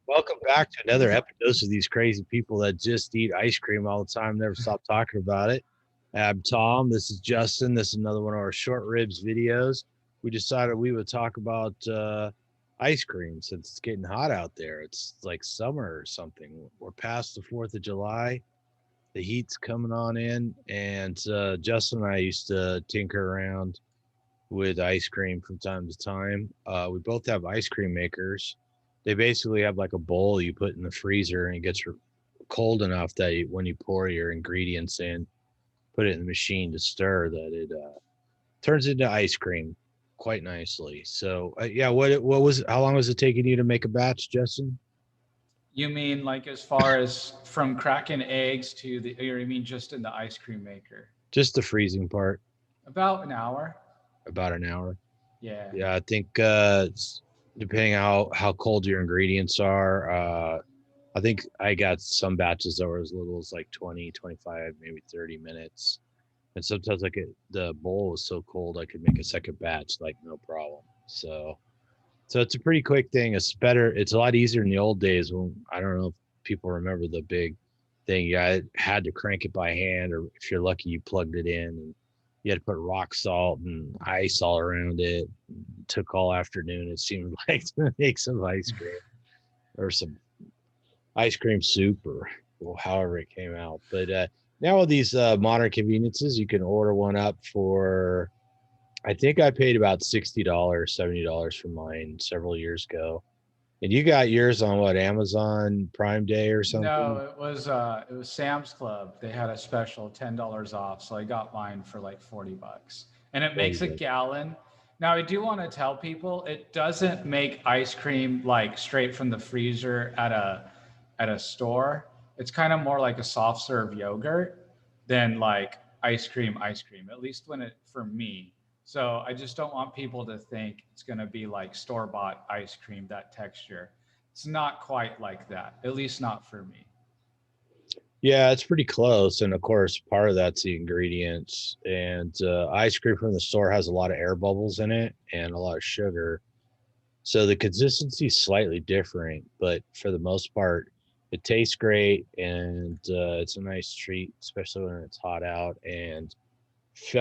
Welcome back to another Epidose of these crazy people that just eat ice cream all the time, never stop talking about it. I'm Tom. This is Justin. This is another one of our short ribs videos. We decided we would talk about ice cream since it's getting hot out there. It's like summer or something. We're past the 4th of July. The heat's coming on in, and Justin and I used to tinker around with ice cream from time to time. We both have ice cream makers. They basically have like a bowl you put in the freezer and it gets cold enough that when you pour your ingredients in, put it in the machine to stir, that it turns into ice cream quite nicely. So yeah, what was how long was it taking you to make a batch, Justin? You mean like as far as from cracking eggs to the, or you mean just in the ice cream maker? Just the freezing part, About an hour. about an hour. Yeah. Yeah, I think depending how cold your ingredients are, I think I got some batches that were as little as like 20, 25, maybe 30 minutes. And sometimes like the bowl was so cold I could make a second batch like no problem. So it's a pretty quick thing. It's better. It's a lot easier in the old days when I don't know if people remember the big thing. You had to crank it by hand, or if you're lucky, you plugged it in, and you had to put rock salt and ice all around it. It took all afternoon. It seemed like to make some ice cream or some ice cream soup or well, however it came out. But now with these modern conveniences, you can order one up for. I think I paid about $60, $70 for mine several years ago. And you got yours on what, Amazon Prime Day or No, something? it was Sam's Club. They had a special $10 off, so I got mine for like $40. And it 40 makes a bucks. gallon. Now I do want to tell people it doesn't make ice cream like straight from the freezer at a store. It's kind of more like a soft serve yogurt than like ice cream, at least when it for me. So I just don't want people to think it's going to be like store bought ice cream, that texture. It's not quite like that, at least not for me. Yeah, it's pretty close. And of course, part of that's the ingredients. And ice cream from the store has a lot of air bubbles in it and a lot of sugar. So the consistency is slightly different, but for the most part, it tastes great and it's a nice treat, especially when it's hot out. And if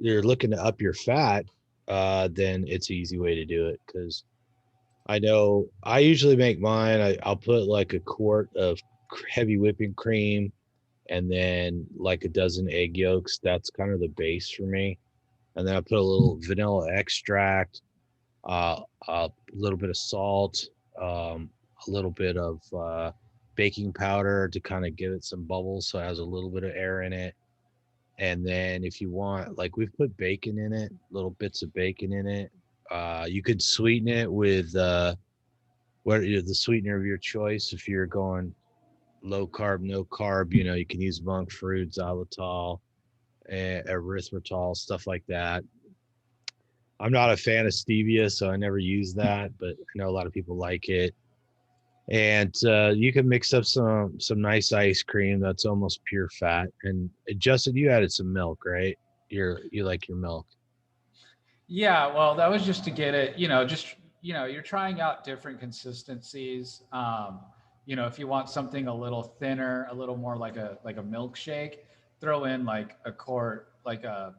you're looking to up your fat, then it's an easy way to do it because I know I usually make mine. I'll put like a quart of heavy whipping cream and then like a dozen egg yolks. That's kind of the base for me. And then I put a little vanilla extract, a little bit of salt, a little bit of baking powder to kind of give it some bubbles so it has a little bit of air in it. And then if you want, like we've put bacon in it, little bits of bacon in it. You could sweeten it with the sweetener of your choice. If you're going low carb, no carb, you can use monk fruit, xylitol, erythritol, stuff like that. I'm not a fan of stevia, so I never use that, but I know a lot of people like it. And you can mix up some nice ice cream that's almost pure fat. And Justin, you added some milk, right? You like your milk. Yeah, well, that was just to get it, just, you're trying out different consistencies. If you want something a little thinner, a little more like a milkshake, throw in like a quart, like a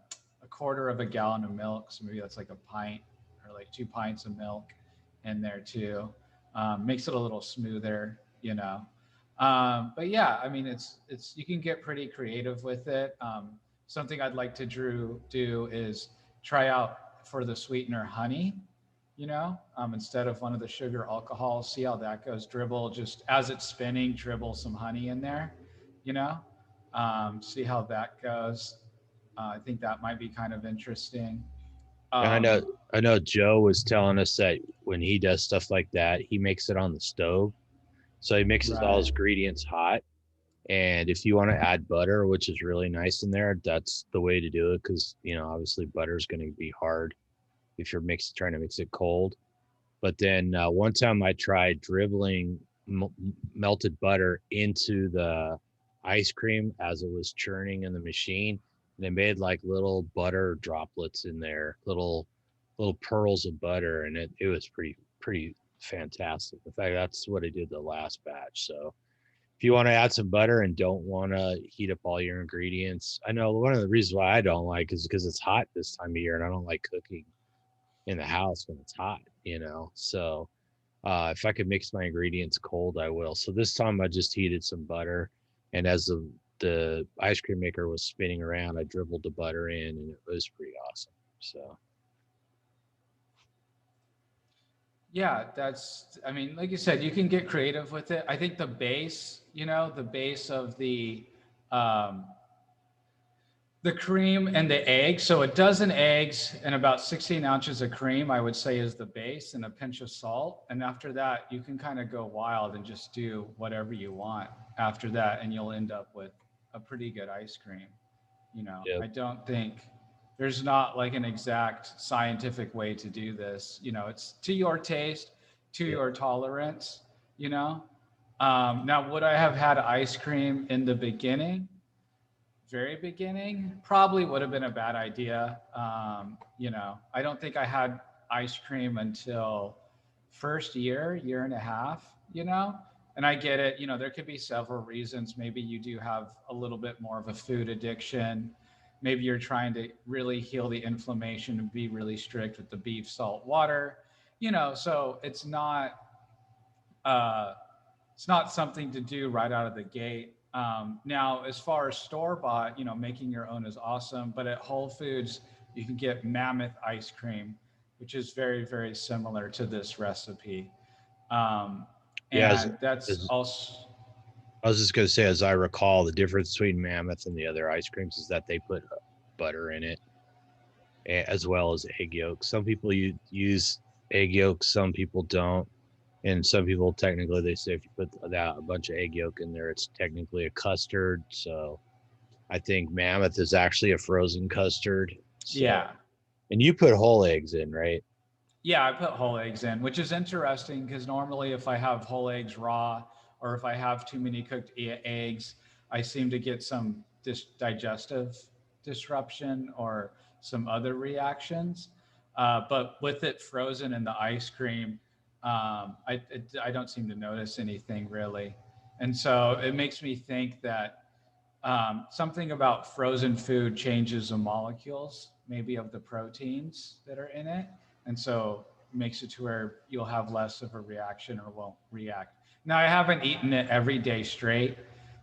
quarter of a gallon of milk. So maybe that's like a pint or like 2 pints of milk in there too. Makes it a little smoother. But yeah, I mean, it's you can get pretty creative with it. Something I'd like to do is try out for the sweetener honey, instead of one of the sugar alcohols. See how that goes. Dribble just as it's spinning, dribble some honey in there, you know. See how that goes. I think that might be kind of interesting. And I know Joe was telling us that when he does stuff like that, he makes it on the stove. So he mixes all his Right. ingredients hot. And if you want to add butter, which is really nice in there, that's the way to do it because obviously butter is going to be hard if you're trying to mix it cold. But then one time I tried dribbling melted butter into the ice cream as it was churning in the machine. And they made like little butter droplets in there, little pearls of butter, and it was pretty fantastic. In fact, that's what I did the last batch. So if you want to add some butter and don't want to heat up all your ingredients, I know one of the reasons why I don't like is because it's hot this time of year and I don't like cooking in the house when it's hot, you know. So if I could mix my ingredients cold, I will. So this time I just heated some butter, and as the ice cream maker was spinning around, I dribbled the butter in, and it was pretty awesome. So Yeah, that's, I mean, like you said, you can get creative with it. I think the base, the base of um, the cream and the egg. So a dozen eggs and about 16 ounces of cream, I would say, is the base, and a pinch of salt. And after that, you can kind of go wild and just do whatever you want after that, and you'll end up with a pretty good ice cream. yeah, I don't think there's not like an exact scientific way to do this. It's to your taste, to yeah. your tolerance, you know. Now, would I have had ice cream in the beginning? Very beginning, probably would have been a bad idea. I don't think I had ice cream until first year and a half, and I get it. There could be several reasons. Maybe you do have a little bit more of a food addiction. Maybe you're trying to really heal the inflammation and be really strict with the beef, salt, water, so uh, it's not something to do right out of the gate. Now, as far as store bought, making your own is awesome. But at Whole Foods, you can get Mammoth ice cream, which is very, very similar to this recipe. Um, Yeah, and that's as also, I was just gonna say, as I recall, the difference between Mammoth and the other ice creams is that they put butter in it, as well as egg yolks. Some people use egg yolks, some people don't, and some people technically they say if you put that a bunch of egg yolk in there, it's technically a custard. So I think Mammoth is actually a frozen custard. So, yeah. and you put whole eggs in, right? Yeah, I put whole eggs in, which is interesting because normally if I have whole eggs raw or if I have too many cooked eggs, I seem to get some digestive disruption or some other reactions. But with it frozen in the ice cream, I don't seem to notice anything really. And so it makes me think that something about frozen food changes the molecules, maybe of the proteins that are in it, and so makes it to where you'll have less of a reaction or won't react. Now, I haven't eaten it every day straight,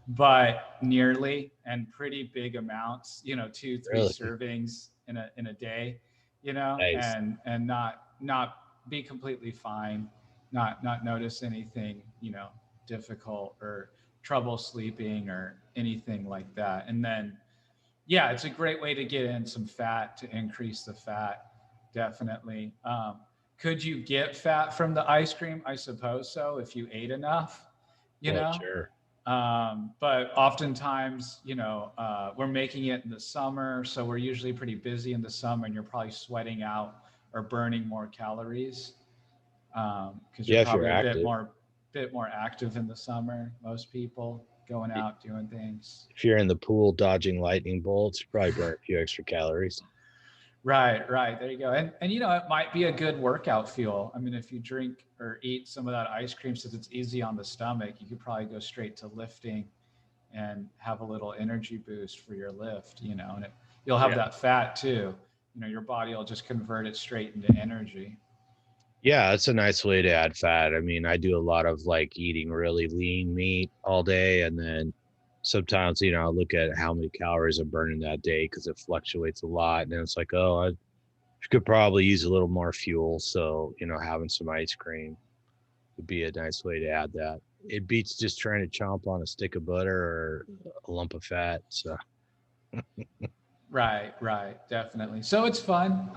but nearly, and pretty big amounts. Two, three Really servings in a day. nice. And not be completely fine, not notice anything difficult or trouble sleeping or anything like that. And then, yeah, it's a great way to get in some fat to increase the fat. Definitely. Could you get fat from the ice cream? I suppose so if you ate enough, you Well, know. sure. But oftentimes, we're making it in the summer, so we're usually pretty busy in the summer, and you're probably sweating out or burning more calories because you're Yeah, if you're probably a bit active. more active in the summer. Most people going I- out doing things. If you're in the pool dodging lightning bolts, you probably burn a few extra calories. Right, right. There you go. And it might be a good workout fuel. I mean, if you drink or eat some of that ice cream since it's easy on the stomach, you could probably go straight to lifting and have a little energy boost for your lift, and you'll have Yeah. that fat too. Your body will just convert it straight into energy. Yeah, it's a nice way to add fat. I mean, I do a lot of like eating really lean meat all day. And then sometimes, I look at how many calories I'm burning that day because it fluctuates a lot. And then it's like, oh, I could probably use a little more fuel. So, having some ice cream would be a nice way to add that. It beats just trying to chomp on a stick of butter or a lump of fat. So, Right, right, definitely. So it's fun.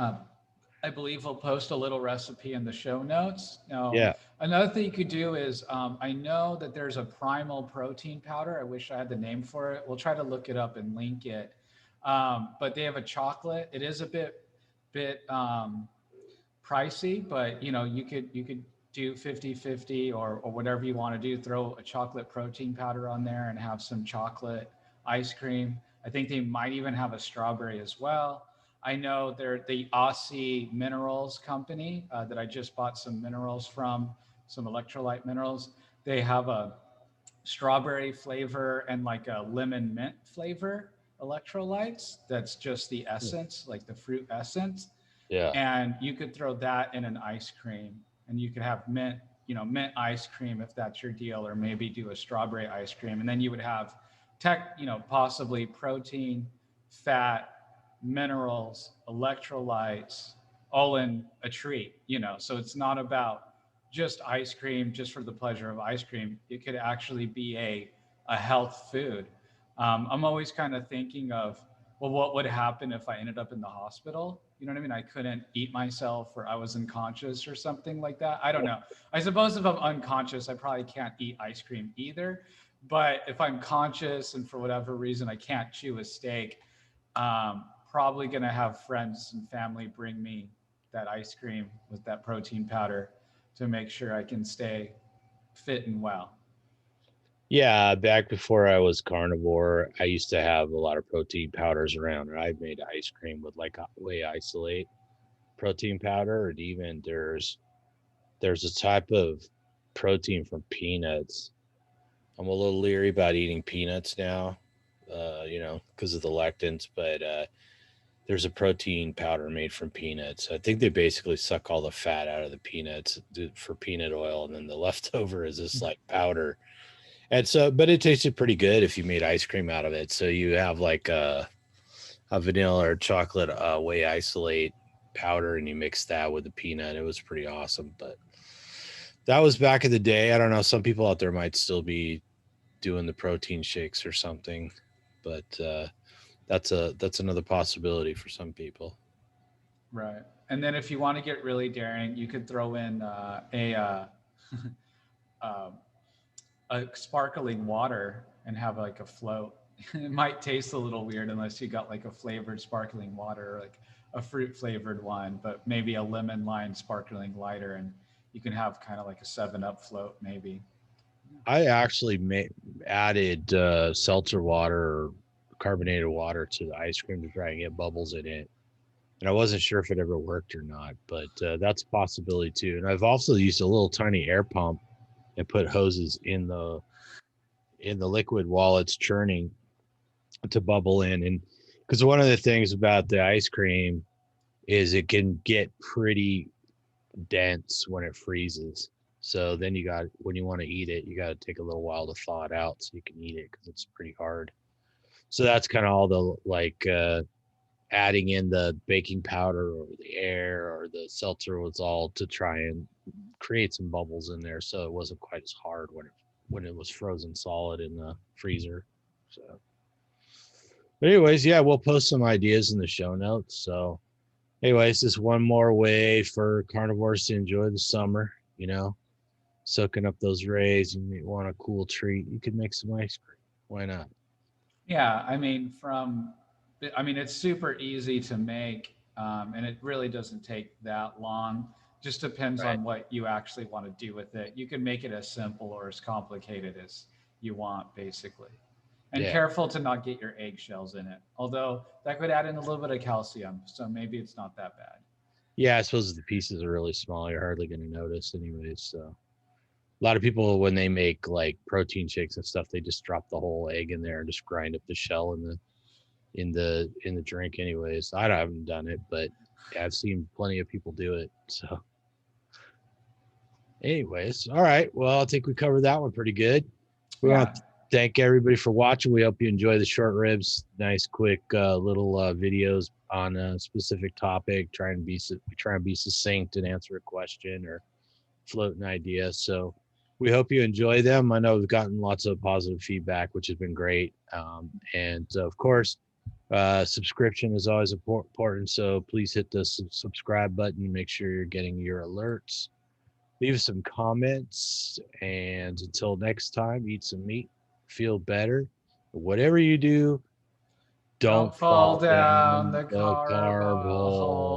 I believe we'll post a little recipe in the show notes. Now, yeah. another thing you could do is I know that there's a primal protein powder. I wish I had the name for it. We'll try to look it up and link it. But they have a chocolate. It is a bit pricey, but you could do 50-50 or whatever you want to do. Throw a chocolate protein powder on there and have some chocolate ice cream. I think they might even have a strawberry as well. I know they're the Aussie Minerals company that I just bought some minerals from. some electrolyte minerals. They have a strawberry flavor and like a lemon mint flavor electrolytes. That's just the essence, like the fruit essence. Yeah. And you could throw that in an ice cream, and you could have mint, mint ice cream if that's your deal, or maybe do a strawberry ice cream. And then you would have possibly protein, fat, minerals, electrolytes, all in a treat, So it's not about just ice cream just for the pleasure of ice cream. It could actually be a health food. I'm always kind of thinking of, well, what would happen if I ended up in the hospital? You know what I mean? I couldn't eat myself, or I was unconscious or something like that. I don't know. I suppose if I'm unconscious, I probably can't eat ice cream either. But if I'm conscious and for whatever reason I can't chew a steak, probably going to have friends and family bring me that ice cream with that protein powder to make sure I can stay fit and well. Yeah, back before I was carnivore, I used to have a lot of protein powders around, and I made ice cream with like whey isolate protein powder, and even there's a type of protein from peanuts. I'm a little leery about eating peanuts now, because of the lectins, but there's a protein powder made from peanuts. I think they basically suck all the fat out of the peanuts for peanut oil, and then the leftover is this like powder. And so, but it tasted pretty good if you made ice cream out of it. So you have like a vanilla or chocolate whey isolate powder, and you mix that with the peanut. It was pretty awesome. But that was back in the day. I don't know. Some people out there might still be doing the protein shakes or something, but that's another possibility for some people. Right. And then if you want to get really daring, you could throw in um, a sparkling water and have like a float. It might taste a little weird unless you got like a flavored sparkling water, or like a fruit flavored one, but maybe a lemon lime sparkling lighter, and you can have kind of like a 7 Up float, maybe. I actually added seltzer water or carbonated water to the ice cream to try and get bubbles in it. And I wasn't sure if it ever worked or not, but that's a possibility too. And I've also used a little tiny air pump and put hoses in the liquid while it's churning to bubble in. And because one of the things about the ice cream is it can get pretty dense when it freezes. So then when you want to eat it, you got to take a little while to thaw it out so you can eat it because it's pretty hard. So that's kind of all the like adding in the baking powder or the air or the seltzer was all to try and create some bubbles in there so it wasn't quite as hard when it was frozen solid in the freezer. So, but anyways, yeah, we'll post some ideas in the show notes. So, anyways, just one more way for carnivores to enjoy the summer. Soaking up those rays. And you want a cool treat, you could make some ice cream. Why not? Yeah, it's super easy to make, and it really doesn't take that long. Just depends Right. on what you actually want to do with it. You can make it as simple or as complicated as you want, basically. And Yeah. careful to not get your eggshells in it. Although that could add in a little bit of calcium, so maybe it's not that bad. Yeah, I suppose the pieces are really small. You're hardly going to notice anyways. So a lot of people, when they make like protein shakes and stuff, they just drop the whole egg in there and just grind up the shell in the drink anyways. I haven't done it, but yeah, I've seen plenty of people do it. So anyways, all right. Well, I think we covered that one pretty good. We want Yeah. to thank everybody for watching. We hope you enjoy the short ribs. Nice, quick little videos on a specific topic. We try and be succinct and answer a question or float an idea. So we hope you enjoy them. I know we've gotten lots of positive feedback, which has been great. And of course, subscription is always important. So please hit the subscribe button. Make sure you're getting your alerts. Leave some comments. And until next time, eat some meat, feel better. Whatever you do, don't Don't fall fall down down the the carb carb hole. hole.